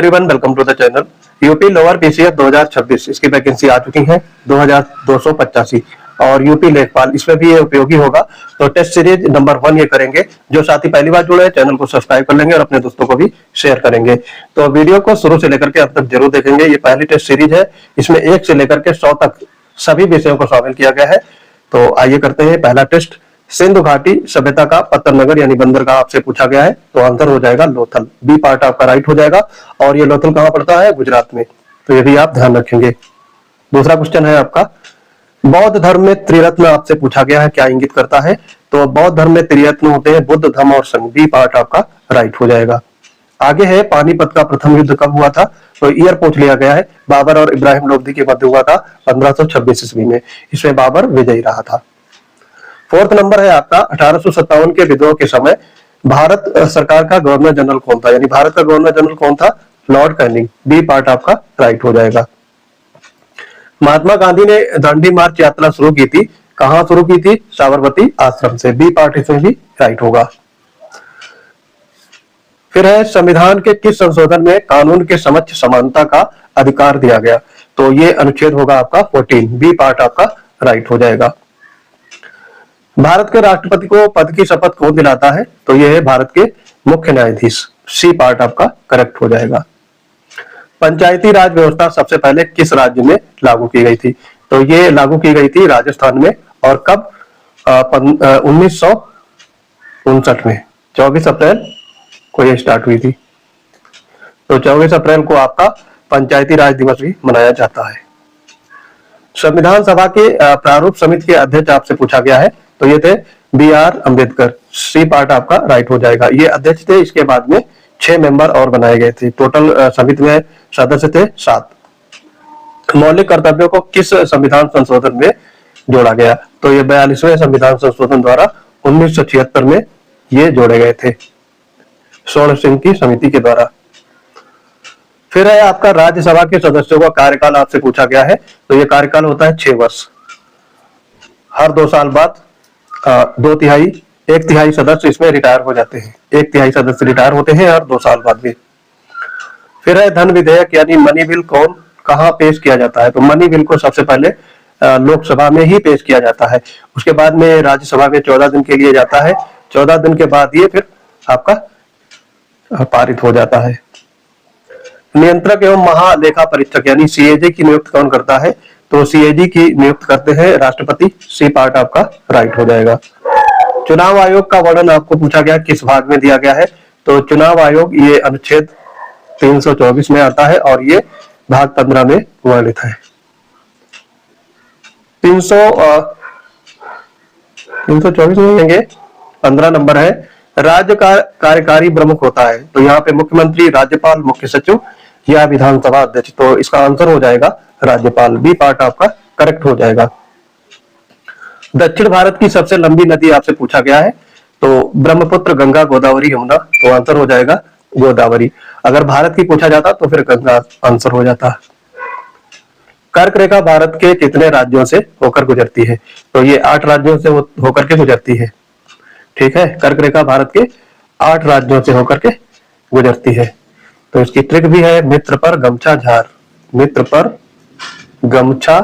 Everyone, welcome to the channel. UP lower PCS 2026 इसकी vacancy आ चुकी है 2285 और यूपी लेखपाल इसमें भी ये उपयोगी होगा। तो टेस्ट सीरीज नंबर 1 ये करेंगे। जो साथी पहली बार जुड़े हैं चैनल को सब्सक्राइब कर लेंगे और अपने दोस्तों को भी शेयर करेंगे। तो वीडियो को शुरू से लेकर के अब तक जरूर देखेंगे। ये पहली टेस्ट सीरीज है, इसमें 1 से लेकर के 100 तक सभी विषयों को शामिल किया गया है। तो आइए करते हैं पहला टेस्ट। सिंधु घाटी सभ्यता का पत्थर नगर यानी बंदरगाह आपसे पूछा गया है, तो आंसर हो जाएगा लोथल। बी पार्ट आपका राइट हो जाएगा। और ये लोथल कहाँ पड़ता है? गुजरात में। तो ये भी आप ध्यान रखेंगे। दूसरा क्वेश्चन है आपका, बौद्ध धर्म में त्रिरत्न आपसे पूछा गया है, क्या इंगित करता है? तो बौद्ध धर्म में त्रिरत्न होते हैं बुद्ध, धम्म और संघ। बी पार्ट आपका राइट हो जाएगा। आगे है, पानीपत का प्रथम युद्ध कब हुआ था? तो ईयर पूछ लिया गया है। बाबर और इब्राहिम लोधी के मध्य हुआ था 1526 ईस्वी में। इसमें बाबर विजयी रहा था। 4th नंबर है आपका, 1857 के विद्रोह के समय भारत सरकार का गवर्नर जनरल कौन था? यानी भारत का गवर्नर जनरल कौन था? Lord Canning. बी पार्ट आपका राइट हो जाएगा। महात्मा गांधी ने दांडी मार्च यात्रा शुरू की थी, कहां शुरू की थी? साबरमती आश्रम से। बी पार्ट इसमें भी राइट होगा। फिर है, संविधान के किस संशोधन में कानून के समक्ष समानता का अधिकार दिया गया? तो ये अनुच्छेद होगा आपका 14। बी पार्ट आपका राइट हो जाएगा। भारत के राष्ट्रपति को पद की शपथ कौन दिलाता है? तो यह है भारत के मुख्य न्यायाधीश। सी पार्ट आपका करेक्ट हो जाएगा। पंचायती राज व्यवस्था सबसे पहले किस राज्य में लागू की गई थी? तो ये लागू की गई थी राजस्थान में। और कब? 1959 में 24 अप्रैल को ये स्टार्ट हुई थी। तो 24 अप्रैल को आपका पंचायती राज दिवस भी मनाया जाता है। संविधान सभा के प्रारूप समिति के अध्यक्ष आपसे पूछा गया है, तो ये थे BR अम्बेडकर। सी पार्ट आपका राइट हो जाएगा। ये अध्यक्ष थे, इसके बाद में 6 मेंबर और बनाए गए थे। टोटल समिति में सदस्य थे 7। मौलिक कर्तव्यों को किस संविधान संशोधन में जोड़ा गया? तो ये 42वें संविधान संशोधन द्वारा 1976 में ये जोड़े गए थे, स्वर्ण सिंह की समिति के द्वारा। फिर है आपका, राज्यसभा के सदस्यों का कार्यकाल आपसे पूछा गया है, तो ये कार्यकाल होता है 6 वर्ष। हर 2 साल बाद 1 तिहाई सदस्य इसमें रिटायर हो जाते हैं। 1 तिहाई सदस्य रिटायर होते हैं हर 2 साल बाद भी। फिर है, धन विधेयक यानी मनी बिल कहाँ पेश किया जाता है? तो मनी बिल को सबसे पहले लोकसभा में ही पेश किया जाता है, उसके बाद में राज्यसभा में 14 दिन के लिए जाता है। 14 दिन के बाद ये फिर आपका पारित हो जाता है। नियंत्रक एवं महालेखा परीक्षक यानी CAG की नियुक्ति कौन करता है? तो CAG की नियुक्त करते हैं राष्ट्रपति। सी पार्ट आपका राइट हो जाएगा। चुनाव आयोग का वर्णन आपको पूछा गया, किस भाग में दिया गया है? तो चुनाव आयोग ये अनुच्छेद 324 में आता है और ये भाग 15 में वर्णित है। 324 में लेंगे, 15 नंबर है, राज्य का कार्यकारी प्रमुख होता है। तो यहाँ पे मुख्यमंत्री, राज्यपाल, मुख्य सचिव या विधानसभा अध्यक्ष। तो इसका आंसर हो जाएगा राज्यपाल। बी पार्ट आपका करेक्ट हो जाएगा। दक्षिण भारत की सबसे लंबी नदी आपसे पूछा गया है, तो ब्रह्मपुत्र, गंगा, गोदावरी, यमुना। तो आंसर हो जाएगा गोदावरी। अगर भारत की पूछा जाता तो फिर गंगा आंसर हो जाता। कर्क रेखा भारत के कितने राज्यों से होकर गुजरती है? तो ये 8 राज्यों से होकर के गुजरती है। ठीक है, कर्क रेखा भारत के 8 राज्यों से होकर के गुजरती है। तो इसकी ट्रिक भी है, मित्र पर गमछा झार। मित्र पर गमछा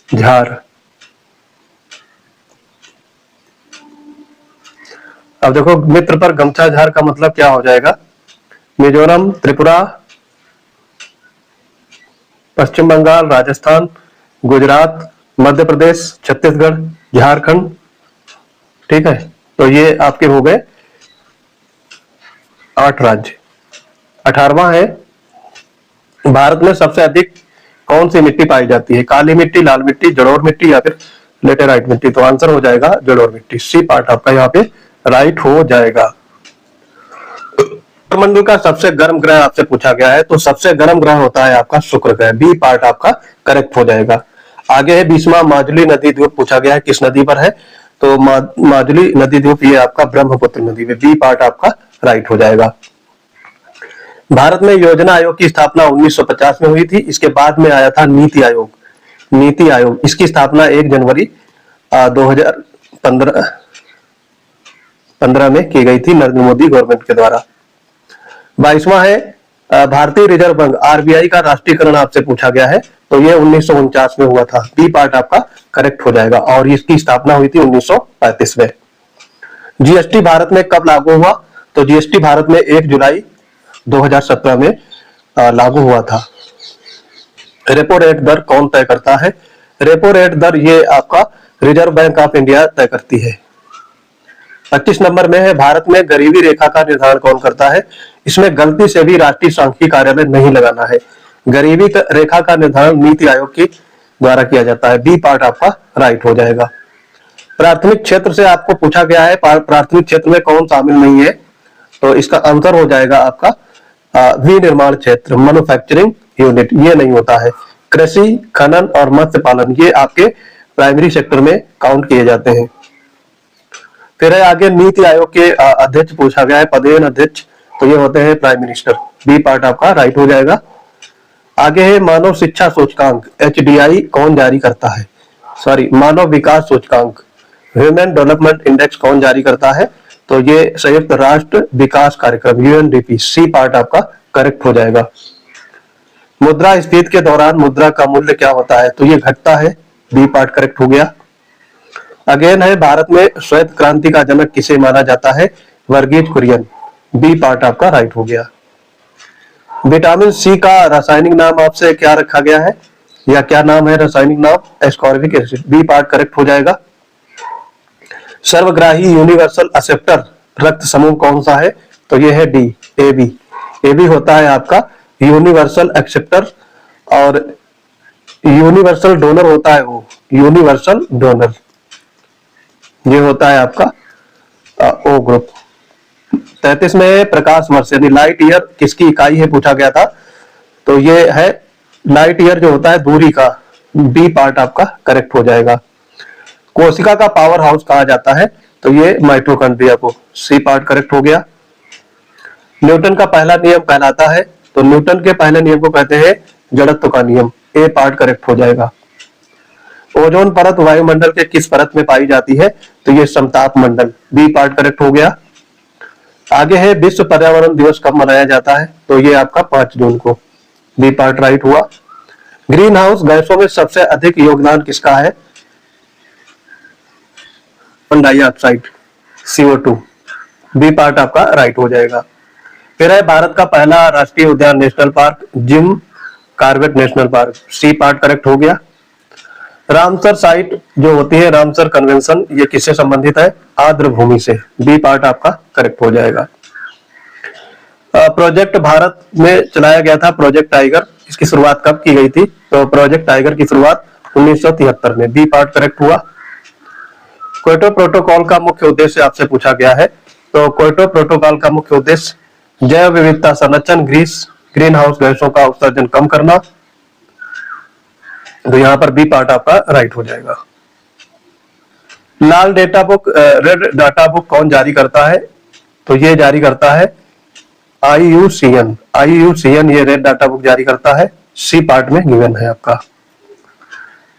झार। अब देखो, मित्र पर गमछा झार का मतलब क्या हो जाएगा? मिजोरम, त्रिपुरा, पश्चिम बंगाल, राजस्थान, गुजरात, मध्य प्रदेश, छत्तीसगढ़, झारखंड। ठीक है, तो ये आपके हो गए 8 राज्य। 18वां है, भारत में सबसे अधिक कौन सी मिट्टी पाई जाती है? काली मिट्टी, लाल मिट्टी, जलोढ़ मिट्टी या फिर लेटेराइट मिट्टी। तो आंसर हो जाएगा जलोढ़ मिट्टी। सी पार्ट आपका यहाँ पे राइट हो जाएगा। मंडल का सबसे गर्म ग्रह आपसे पूछा गया है, तो सबसे गर्म ग्रह होता है आपका शुक्र ग्रह। बी पार्ट आपका करेक्ट हो जाएगा। आगे है, 20वां माजुली नदी द्वीप पूछा गया है, किस नदी पर है? तो माजुली नदी द्वीप ये आपका ब्रह्मपुत्र नदी में। बी पार्ट आपका राइट हो जाएगा। भारत में योजना आयोग की स्थापना 1950 में हुई थी। इसके बाद में आया था नीति आयोग। नीति आयोग इसकी स्थापना 1 जनवरी 2015 2015 में की गई थी नरेंद्र मोदी गवर्नमेंट के द्वारा। 22वां है भारतीय रिजर्व बैंक आरबीआई का राष्ट्रीयकरण आपसे पूछा गया है, तो ये 1949 में हुआ था। बी पार्ट आपका करेक्ट हो जाएगा और इसकी स्थापना हुई थी 1935 में। जीएसटी भारत में कब लागू हुआ? तो जीएसटी भारत में 1 जुलाई 2017 में लागू हुआ था। रेपो रेट दर कौन तय करता है? रेपो रेट दर ये आपका रिजर्व बैंक ऑफ इंडिया तय करती है। 25 नंबर में है भारत में गरीबी रेखा का निर्धारण कौन करता है? इसमें गलती से भी राष्ट्रीय सांख्यिकी कार्यालय नहीं लगाना है। गरीबी रेखा का निर्धारण नीति आयोग के द्वारा किया जाता है। बी पार्ट आपका राइट हो जाएगा। प्राथमिक क्षेत्र से आपको पूछा गया है प्राथमिक क्षेत्र में कौन शामिल नहीं है, तो इसका आंसर हो जाएगा आपका विनिर्माण क्षेत्र, मैन्युफैक्चरिंग यूनिट, ये नहीं होता है। कृषि, खनन और मत्स्य पालन ये आपके प्राइमरी सेक्टर में काउंट किए जाते हैं। फिर है आगे नीति आयोग के अध्यक्ष पूछा गया है, पदेन अध्यक्ष, तो ये होते हैं प्राइम मिनिस्टर। बी पार्ट आपका राइट हो जाएगा। आगे है मानव शिक्षा सूचकांक HDI कौन जारी करता है? सॉरी, मानव विकास सूचकांक ह्यूमन डेवलपमेंट इंडेक्स कौन जारी करता है? तो ये संयुक्त राष्ट्र विकास कार्यक्रम UNDP। सी पार्ट आपका करेक्ट हो जाएगा। मुद्रास्फीति के दौरान मुद्रा का मूल्य क्या होता है? तो ये घटता है। बी पार्ट करेक्ट हो गया। अगेन है भारत में श्वेत क्रांति का जनक किसे माना जाता है? वर्गीज कुरियन। बी पार्ट आपका राइट हो गया। विटामिन सी का रासायनिक नाम आपसे क्या रखा गया है, या क्या नाम है रासायनिक नाम? Ascorbic acid. B part correct हो जाएगा। सर्वग्राही यूनिवर्सल एक्सेप्टर रक्त समूह कौन सा है? तो ये है डी, AB। AB होता है आपका यूनिवर्सल एक्सेप्टर, और यूनिवर्सल डोनर होता है वो यूनिवर्सल डोनर, ये होता है आपका ओ ग्रुप। 33 में प्रकाश वर्ष यानी लाइट ईयर किसकी इकाई है पूछा गया था, तो ये है लाइट ईयर जो होता है दूरी का। बी पार्ट आपका करेक्ट हो जाएगा। कोशिका का पावर हाउस कहा जाता है, तो ये माइटोकॉन्ड्रिया को। सी पार्ट करेक्ट हो गया। न्यूटन का पहला नियम कहलाता है, तो न्यूटन के पहले नियम को कहते हैं जड़त्व का नियम। ए पार्ट करेक्ट हो जाएगा। ओजोन परत वायुमंडल के किस परत में पाई जाती है? तो ये समताप मंडल। बी पार्ट करेक्ट हो गया। आगे है विश्व पर्यावरण दिवस कब मनाया जाता है? तो ये आपका 5 जून को। बी पार्ट राइट हुआ। ग्रीन हाउस गैसों में सबसे अधिक योगदान किसका है? Carbon dioxide CO2। B part आपका राइट हो जाएगा। फिर है भारत का पहला राष्ट्रीय उद्यान national park Jim Corbett national park. C part correct हो गया। रामसर साइट जो होती है, रामसर कन्वेंशन, ये किससे संबंधित है? आर्द्र भूमि से। बी पार्ट आपका करेक्ट हो जाएगा। प्रोजेक्ट भारत में चलाया गया था प्रोजेक्ट टाइगर, इसकी शुरुआत कब की गई थी? तो प्रोजेक्ट टाइगर की शुरुआत 1973 में। बी पार्ट करेक्ट हुआ। क्योटो प्रोटोकॉल का मुख्य उद्देश्य आपसे पूछा गया है, तो क्योटो प्रोटोकॉल का मुख्य उद्देश्य जैव विविधता संरक्षण, ग्रीन हाउस गैसों का उत्सर्जन कम करना, तो यहां पर बी पार्ट आपका राइट हो जाएगा। लाल data book red data book कौन जारी करता है? तो ये जारी करता है IUCN। IUCN ये रेड डाटा बुक जारी करता है। सी पार्ट में गिवन है आपका।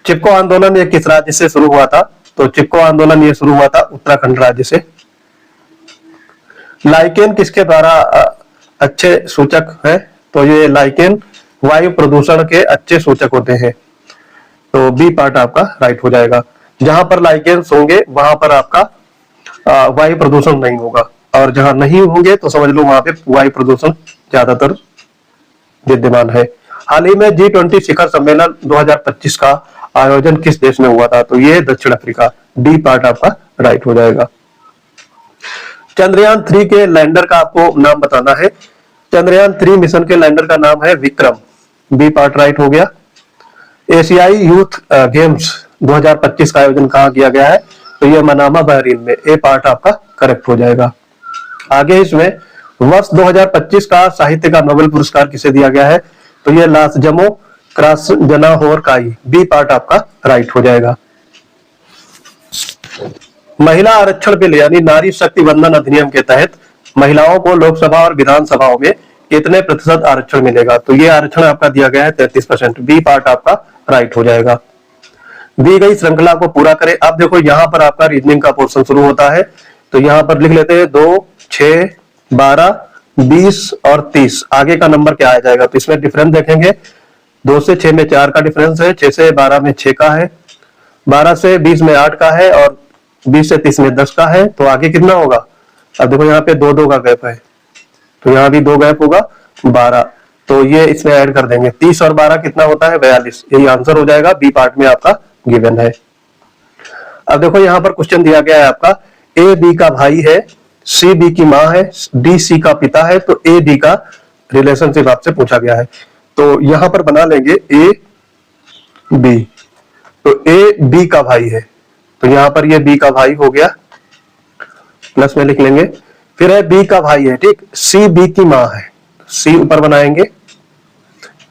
चिपको आंदोलन ये किस राज्य से शुरू हुआ था? तो चिपको आंदोलन ये शुरू हुआ था उत्तराखंड राज्य से। लाइकेन किसके द्वारा अच्छे सूचक है? तो ये लाइकेन वायु प्रदूषण के अच्छे सूचक होते हैं, तो बी पार्ट आपका राइट हो जाएगा। जहां पर लाइकेन्स होंगे वहां पर आपका वायु प्रदूषण नहीं होगा, और जहां नहीं होंगे तो समझ लो वहां पे वायु प्रदूषण ज्यादातर विद्यमान है। हाल ही में G20 शिखर सम्मेलन 2025 का आयोजन किस देश में हुआ था? तो ये दक्षिण अफ्रीका। डी पार्ट आपका राइट हो जाएगा। चंद्रयान 3 के लैंडर का आपको नाम बताना है। चंद्रयान 3 मिशन के लैंडर का नाम है विक्रम। बी पार्ट राइट हो गया। एशियाई यूथ गेम्स 2025 का आयोजन कहाँ किया गया है? तो ये मनामा बहरीन में। ए पार्ट आपका करेक्ट हो जाएगा। आगे इसमें वर्ष 2025 का साहित्य का नोबेल पुरस्कार किसे दिया गया है? तो ये लासजमो क्रास्नहोरकाई। बी पार्ट आपका राइट हो जाएगा। महिला आरक्षण बिल यानी नारी शक्ति वंदन अधिनियम के तहत महिलाओं को लोकसभा और विधानसभाओं में कितने प्रतिशत आरक्षण मिलेगा? तो ये आरक्षण आपका दिया गया है 33%। बी पार्ट आपका राइट हो जाएगा। दी गई श्रृंखला को पूरा करें। अब देखो यहाँ पर आपका रीजनिंग का पोर्शन शुरू होता है, तो यहाँ पर लिख लेते हैं 2, 6, 12, 20 और 30। आगे का नंबर क्या आ जाएगा? तो इसमें डिफरेंस देखेंगे, 2 से 6 में 4 का डिफरेंस है, 6 से 12 में 6 का है, 12 से 20 में 8 का है और 20 से 30 में 10 का है। तो आगे कितना होगा? अब देखो यहाँ पे 2-2 का गैप है, तो यहाँ भी 2 गैप होगा, 12। तो ये इसमें ऐड कर देंगे, 30 और 12 कितना होता है? 42। यही आंसर हो जाएगा, बी पार्ट में आपका गिवन है। अब देखो यहाँ पर क्वेश्चन दिया गया है आपका, ए बी का भाई है, सी बी की माँ है, डी सी का पिता है, तो ए डी का रिलेशनशिप आपसे पूछा गया है। तो यहाँ पर बना लेंगे ए बी, तो ए बी का भाई है, तो यहाँ पर ये बी का भाई हो गया, प्लस में लिख लेंगे। फिर है बी का भाई है, ठीक, सी बी की माँ है, सी ऊपर बनाएंगे,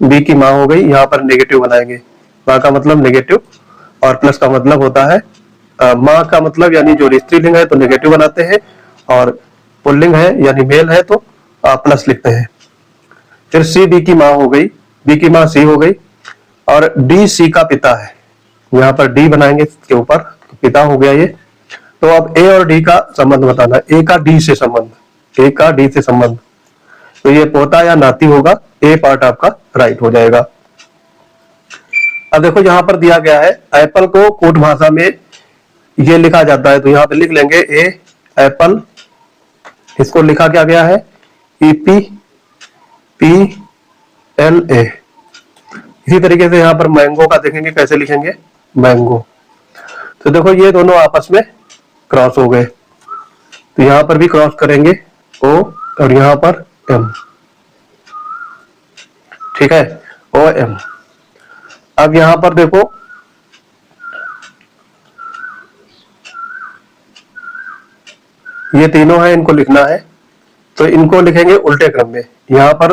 बी की माँ हो गई, यहाँ पर नेगेटिव बनाएंगे, माँ का मतलब नेगेटिव और प्लस का मतलब होता है माँ का मतलब यानी जो स्त्रीलिंग है तो नेगेटिव बनाते हैं, और पुल्लिंग है यानी मेल है तो प्लस लिखते हैं। फिर सी बी की माँ हो गई, बी की माँ सी हो गई, और डी सी का पिता है, यहाँ पर डी बनाएंगे इसके ऊपर, पिता हो गया ये। तो अब ए और डी का संबंध बताना, ए का डी से संबंध, ए का डी से संबंध, तो ये पोता या नाती होगा, ए पार्ट आपका राइट हो जाएगा। अब देखो यहाँ पर दिया गया है, एप्पल को कोट भाषा में ये लिखा जाता है, तो यहाँ पे लिख लेंगे ए एप्पल, इसको लिखा क्या गया है? EPPLA। इसी तरीके से यहाँ पर मैंगो का देखेंगे कैसे लिखेंगे, मैंगो। तो देखो ये दोनों आपस में क्रॉस हो गए, तो यहाँ पर भी क्रॉस करेंगे O और यहाँ पर M, ठीक है, OM। अब यहाँ पर देखो ये तीनों है, इनको लिखना है, तो इनको लिखेंगे उल्टे क्रम में। यहाँ पर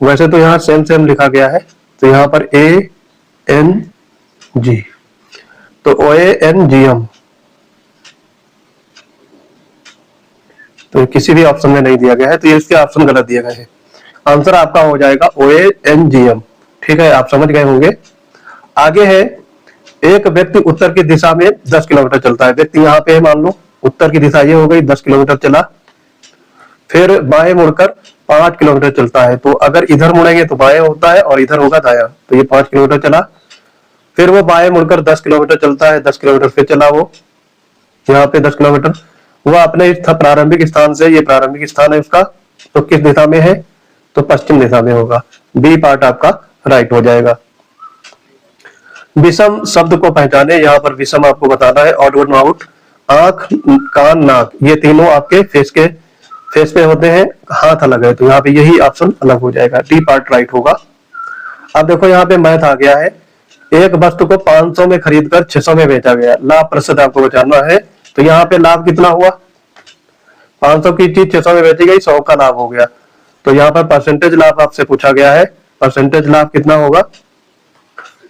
वैसे तो यहाँ सेम सेम लिखा गया है, तो यहाँ पर ANG, तो OANGM, तो किसी भी ऑप्शन में नहीं दिया गया है, तो ये इसके ऑप्शन गलत दिए गए हैं। आंसर आपका हो जाएगा OANGM, ठीक है, आप समझ गए होंगे। आगे है, एक व्यक्ति उत्तर की दिशा में 10 किलोमीटर चलता है। व्यक्ति यहाँ पे है, मान लो उत्तर की दिशा ये हो गई, 10 किलोमीटर चला, फिर बाएं मुड़कर 5 किलोमीटर चलता है। तो अगर इधर मुड़ेंगे तो बाएं होता है और इधर होगा दायां, तो ये 5 किलोमीटर चला, फिर वो बाएं मुड़कर 10 किलोमीटर चलता है, 10 किलोमीटर फिर चला, वो यहाँ पे 10 किलोमीटर, वह अपने प्रारंभिक स्थान से, ये प्रारंभिक स्थान है उसका, तो किस दिशा में है? तो पश्चिम दिशा में होगा, बी पार्ट आपका राइट हो जाएगा। विषम शब्द को पहचाने, यहाँ पर विषम आपको बताना है, ऑड वन आउट, आंख, कान, नाक, ये तीनों आपके फेस पे होते हैं, हाथ अलग है, तो यहाँ पे यही ऑप्शन अलग हो जाएगा, डी पार्ट राइट होगा। अब देखो यहाँ पे मैथ आ गया है, एक वस्तु को 500 में खरीदकर 600 में बेचा गया, लाभ प्रतिशत आपको बचाना है। तो यहाँ पे लाभ कितना हुआ? 500 की चीज 600 में बेची गई, 100 का लाभ हो गया। तो यहाँ पर परसेंटेज लाभ आपसे पूछा गया है, परसेंटेज लाभ कितना होगा?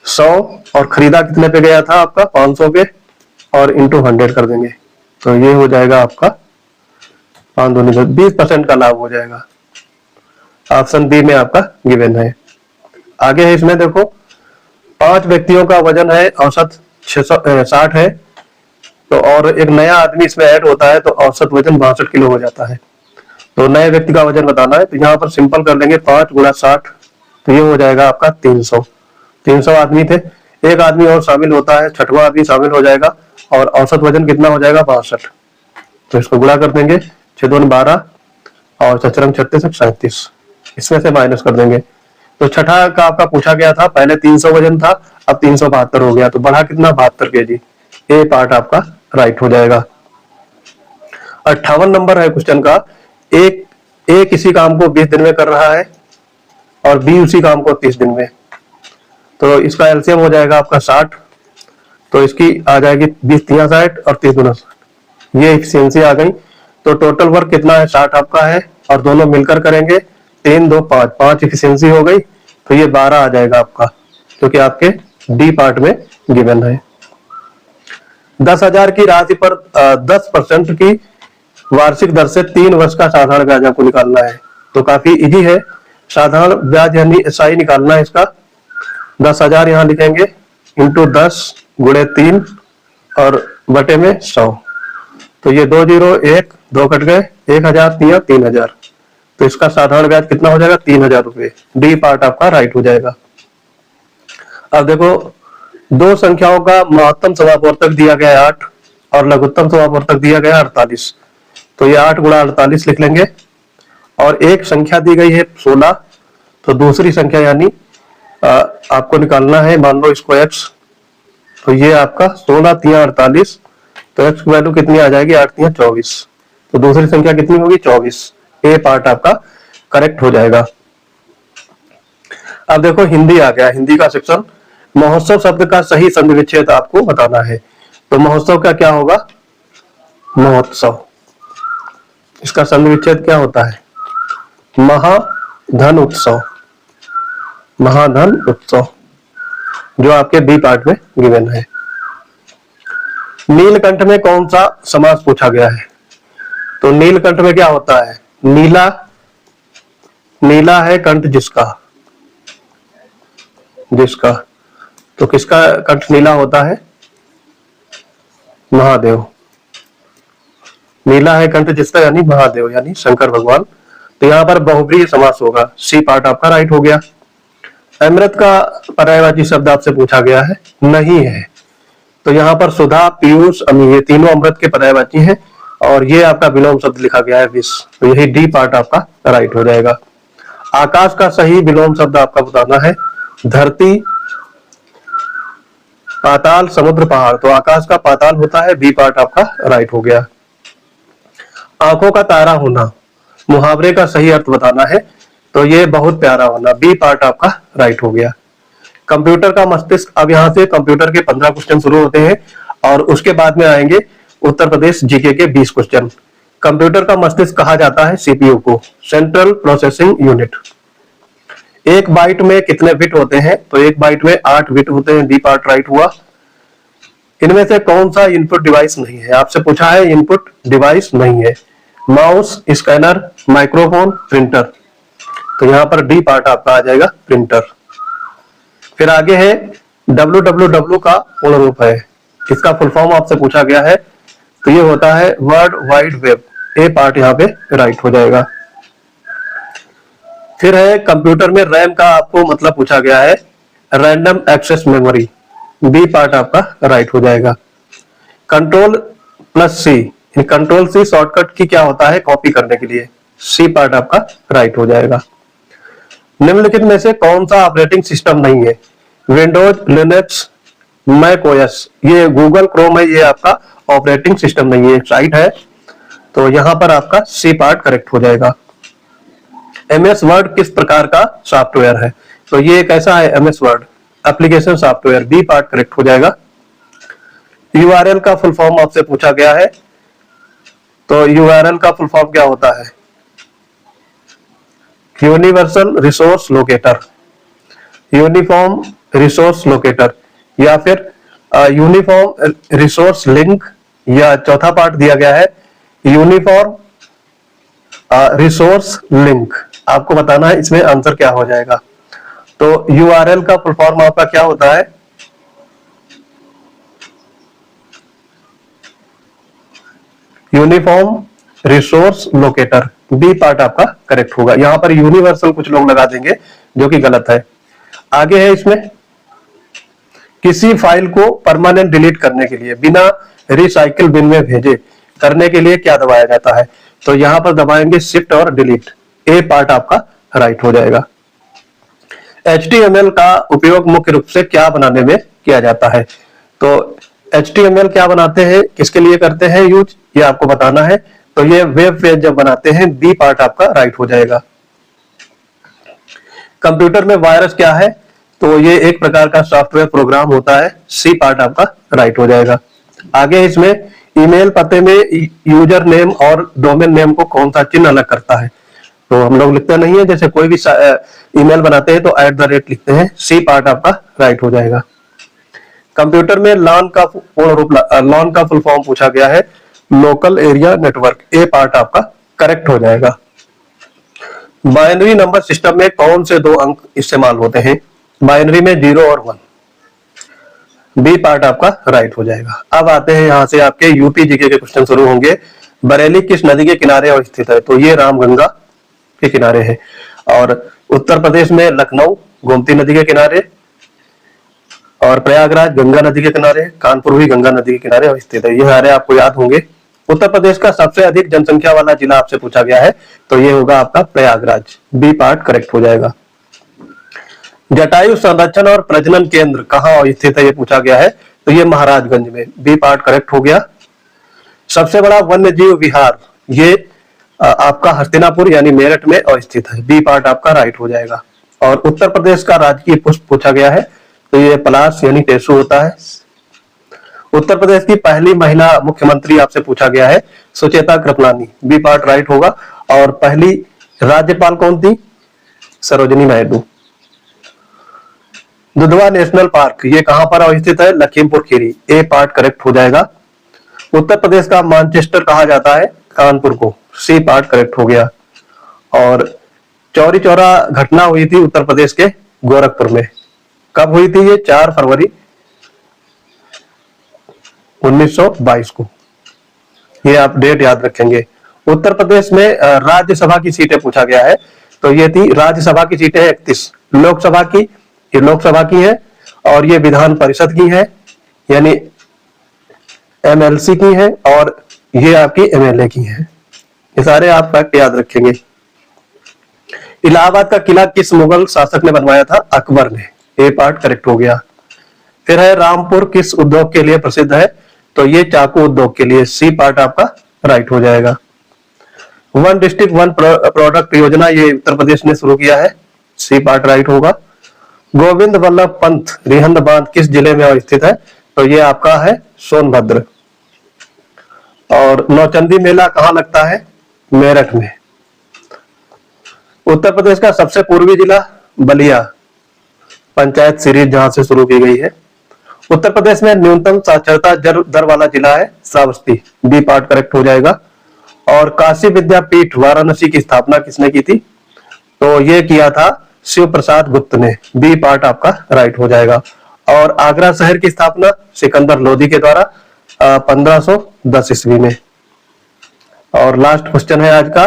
100, और खरीदा कितने पे गया था आपका? 500 पे, और इंटू 100 कर देंगे, तो ये हो जाएगा आपका 20% का लाभ हो जाएगा। ऑप्शन बी में आपका गिवन है। आगे है, इसमें देखो 5 व्यक्तियों का वजन है, औसत 60 है, तो और एक नया आदमी इसमें ऐड होता है, तो औसत वजन 62 किलो हो जाता है। तो नए व्यक्ति का वजन बताना है, तो यहाँ पर सिंपल कर लेंगे 5 गुणा 60, तो ये हो जाएगा आपका 300। 300 आदमी थे, एक आदमी और शामिल होता है, 6वां आदमी शामिल हो जाएगा, और औसत वजन कितना हो जाएगा? 62। तो इसको गुणा कर देंगे, 6 दूनी 12 और 4 36 37, इसमें से माइनस कर देंगे। तो छठा का आपका पूछा गया था, पहले 300 वजन था, अब 372 हो गया, तो बढ़ा कितना? 72 kg, ए पार्ट आपका राइट हो जाएगा। 58 नंबर है क्वेश्चन का, ए किसी काम को 20 दिन में कर रहा है और बी उसी काम को 30 दिन में, तो इसका एलसीएम हो जाएगा आपका 60, तो इसकी आ जाएगी 20 3 60 और 30 गुना 60, ये एफिशिएंसी आ गई। तो टोटल वर्क कितना है? 60 आपका है, और दोनों मिलकर करेंगे 3 2 5, 5 एफिशिएंसी हो गई, तो ये 12 आ जाएगा आपका, क्योंकि आपके डी पार्ट में गिवन है। 10,000 की राशि पर 10% की वार्षिक दर से 3 वर्ष का साधारण ब्याज आपको निकालना है, तो काफी इजी है। साधारण ब्याज यानी एसआई निकालना है इसका, 10,000 यहाँ लिखेंगे, इंटू 10 गुणे 3 और बटे में 100, तो तो ये 2 जीरो 1 2 कट गए, 1000 3 3000, तो इसका साधारण ब्याज कितना हो जाएगा 3000 रुपये। डी पार्ट आपका राइट हो जाएगा। अब देखो दो संख्याओं का महत्तम समापवर्तक दिया गया है 8 और लघुत्तम समापवर्तक दिया गया है 48, तो ये 8 गुणा 48 लिख लेंगे। और एक संख्या दी गई है 16, तो दूसरी संख्या यानी आपको निकालना है, मान लो इसको x, तो ये आपका 16 3 48, तो x की वैल्यू कितनी आ जाएगी 8 3 24, तो दूसरी संख्या कितनी होगी 24। ए पार्ट आपका करेक्ट हो जाएगा। अब देखो हिंदी आ गया, हिंदी का सेक्शन। महोत्सव शब्द का सही संधि विच्छेद आपको बताना है, तो महोत्सव का क्या होगा महोत्सव, इसका संधि विच्छेद क्या होता है महाधन उत्सव, महाधन उत्सव, जो आपके बी पार्ट में गिवन है। नीलकंठ में कौन सा समास पूछा गया है, तो नीलकंठ में क्या होता है नीला, नीला है कंठ जिसका, जिसका, तो किसका कंठ नीला होता है महादेव, नीला है कंठ जिसका यानी महादेव यानी शंकर भगवान, तो यहाँ पर बहुब्रीहि समास होगा। सी पार्ट आपका राइट हो गया। अमृत का पर्यायवाची शब्द आपसे पूछा गया है नहीं है, तो यहाँ पर सुधा पीयूष अमी ये तीनों अमृत के पर्यायवाची हैं और ये आपका विलोम शब्द लिखा गया है विष, तो यही डी पार्ट आपका राइट हो जाएगा। आकाश का सही विलोम शब्द आपका बताना है धरती पाताल समुद्र पहाड़, तो आकाश का पाताल होता है, बी पार्ट आपका राइट हो गया। आंखों का तारा होना मुहावरे का सही अर्थ बताना है, तो ये बहुत प्यारा होना, बी पार्ट आपका राइट हो गया। कंप्यूटर का मस्तिष्क, अब यहाँ से कंप्यूटर के 15 क्वेश्चन शुरू होते हैं और उसके बाद में आएंगे उत्तर प्रदेश जीके के 20 क्वेश्चन। कंप्यूटर का मस्तिष्क कहा जाता है सीपीयू को, सेंट्रल प्रोसेसिंग यूनिट। एक बाइट में कितने बिट होते हैं, तो एक बाइट में 8 बिट होते हैं, डी पार्ट राइट हुआ। इनमें से कौन सा इनपुट डिवाइस नहीं है, आपसे पूछा है इनपुट डिवाइस नहीं है, माउस स्कैनर माइक्रोफोन प्रिंटर, तो यहाँ पर डी पार्ट आपका आ जाएगा प्रिंटर। फिर आगे है www का पूर्ण रूप है, इसका फुल फॉर्म आपसे पूछा गया है, तो ये होता है वर्ल्ड वाइड वेब, ए पार्ट यहाँ पे राइट हो जाएगा। फिर है कंप्यूटर में रैम का आपको मतलब पूछा गया है random access memory, B part आपका राइट हो जाएगा। Control plus C, control C shortcut की क्या होता है कॉपी करने के लिए, सी पार्ट आपका राइट हो जाएगा। निम्नलिखित में से कौन सा ऑपरेटिंग सिस्टम नहीं है, विंडोज लिनक्स मैक ओएस, ये गूगल क्रोम है, ये आपका ऑपरेटिंग सिस्टम नहीं है, साइट है, तो यहां पर आपका सी पार्ट करेक्ट हो जाएगा। एमएस वर्ड किस प्रकार का सॉफ्टवेयर है, तो ये कैसा है MS Word application software, B part correct हो जाएगा। यूआरएल का फुल फॉर्म आपसे पूछा गया है, तो यूआरएल का फुल फॉर्म क्या होता है universal resource locator, uniform resource locator, या फिर यूनिफॉर्म रिसोर्स लिंक, या चौथा पार्ट दिया गया है यूनिफॉर्म रिसोर्स लिंक, आपको बताना है इसमें आंसर क्या हो जाएगा। तो यूआरएल का फुल फॉर्म आपका क्या होता है uniform resource locator, B part आपका करेक्ट होगा। यहां पर यूनिवर्सल कुछ लोग लगा देंगे जो कि गलत है। आगे है इसमें किसी फाइल को परमानेंट डिलीट करने के लिए बिना रिसाइकिल बिन में भेजे करने के लिए क्या दबाया जाता है, तो यहां पर दबाएंगे शिफ्ट और डिलीट, ए पार्ट आपका राइट हो जाएगा। HTML का उपयोग मुख्य रूप से क्या बनाने में किया जाता है, तो HTML क्या बनाते हैं किसके लिए करते हैं यूज, ये आपको बताना है, तो ये वेब पेज जब बनाते हैं, बी पार्ट आपका राइट हो जाएगा। कंप्यूटर में वायरस क्या है, तो ये एक प्रकार का सॉफ्टवेयर प्रोग्राम होता है, सी पार्ट आपका राइट हो जाएगा। आगे इसमें ईमेल पते में यूजर नेम और डोमेन नेम को कौन सा चिन्ह अलग करता है, तो हम लोग लिखते नहीं है, जैसे कोई भी ईमेल बनाते हैं तो @ लिखते हैं, सी पार्ट आपका राइट हो जाएगा। कंप्यूटर में लॉन का पूर्ण रूप, लॉन का फुल फॉर्म पूछा गया है लोकल एरिया नेटवर्क, ए पार्ट आपका करेक्ट हो जाएगा। बाइनरी नंबर सिस्टम में कौन से 2 अंक इस्तेमाल होते हैं, बाइनरी में 0 और 1, बी पार्ट आपका राइट हो जाएगा। अब आते हैं यहाँ से आपके यूपी जीके के क्वेश्चन शुरू होंगे। बरेली किस नदी के किनारे स्थित है? तो ये रामगंगा के किनारे है। और उत्तर प्रदेश में लखनऊ गोमती नदी के किनारे, और प्रयागराज गंगा नदी के किनारे, कानपुर भी गंगा नदी के किनारे स्थित है। ये सारे आपको याद होंगे। उत्तर प्रदेश का सबसे अधिक जनसंख्या वाला जिला आपसे पूछा गया है, तो ये होगा आपका प्रयागराज। बी पार्ट करेक्ट हो जाएगा। जटायु संरक्षण और प्रजनन केंद्र कहाँ स्थित है? ये पूछा गया है, तो ये महाराजगंज में। बी पार्ट करेक्ट हो गया। सबसे बड़ा वन्य जीव विहार ये आपका हस्तिनापुर यानी मेरठ में स्थित है। बी पार्ट आपका राइट हो जाएगा। और उत्तर प्रदेश का राजकीय पुष्प पूछा गया है, तो ये पलाश यानी टेसू होता है। उत्तर प्रदेश की पहली महिला मुख्यमंत्री आपसे पूछा गया है, Sucheta Kripalani. B part right होगा। और पहली राज्यपाल कौन थी? सरोजिनी नायडू। दुधवा नेशनल पार्क ये कहां पर स्थित है? Lakhimpur Kheri. A part correct हो जाएगा। उत्तर प्रदेश का मैनचेस्टर कहा जाता है कानपुर को। सी पार्ट करेक्ट हो गया। और चौरी चौरा घटना हुई थी उत्तर प्रदेश के गोरखपुर में। कब हुई थी? ये 4 फरवरी 1922 को। ये आप डेट याद रखेंगे। उत्तर प्रदेश में राज्यसभा की सीटें पूछा गया है, तो ये थी राज्यसभा की सीटें 31, लोकसभा की ये लोकसभा की है, और ये विधान परिषद की है यानी एमएलसी की है, और ये आपकी एमएलए की है। ये सारे आप फैक्ट याद रखेंगे। इलाहाबाद का किला किस मुगल शासक ने बनवाया था? अकबर ने। ए पार्ट करेक्ट हो गया। फिर है रामपुर किस उद्योग के लिए प्रसिद्ध है? तो ये चाकू उद्योग के लिए। सी पार्ट आपका राइट हो जाएगा। वन डिस्ट्रिक्ट वन प्रोडक्ट योजना ये उत्तर प्रदेश ने शुरू किया है। सी पार्ट राइट होगा। गोविंद वल्लभ पंत रिहंद बांध किस जिले में स्थित है? तो ये आपका है सोनभद्र। और नौचंदी मेला कहाँ लगता है? मेरठ में। उत्तर प्रदेश का सबसे पूर्वी जिला बलिया, पंचायत सीरीज जहां से शुरू की गई है। उत्तर प्रदेश में न्यूनतम साक्षरता दर वाला जिला है श्रावस्ती। बी पार्ट करेक्ट हो जाएगा। और काशी विद्यापीठ वाराणसी की स्थापना किसने की थी? तो ये किया था शिव प्रसाद गुप्त ने। बी पार्ट आपका राइट हो जाएगा। और आगरा शहर की स्थापना सिकंदर लोदी के द्वारा 1510 ईस्वी में। और लास्ट क्वेश्चन है आज का,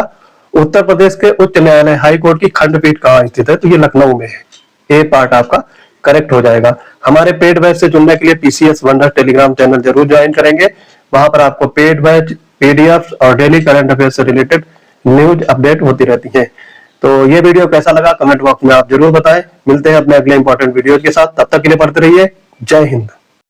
उत्तर प्रदेश के उच्च न्यायालय हाई कोर्ट की खंडपीठ कहाँ स्थित है? तो ये लखनऊ में है। ए पार्ट आपका करेक्ट हो जाएगा। हमारे पेड बैच से जुड़ने के लिए पीसीएस वंडर टेलीग्राम चैनल जरूर ज्वाइन करेंगे। वहां पर आपको पेड बैच, पीडीएफ और डेली करंट अफेयर से रिलेटेड न्यूज अपडेट होती रहती है। तो ये वीडियो कैसा लगा कमेंट बॉक्स में आप जरूर बताएं। मिलते हैं अपने अगले इंपॉर्टेंट वीडियो के साथ। तब तक के लिए पढ़ते रहिए। जय हिंद।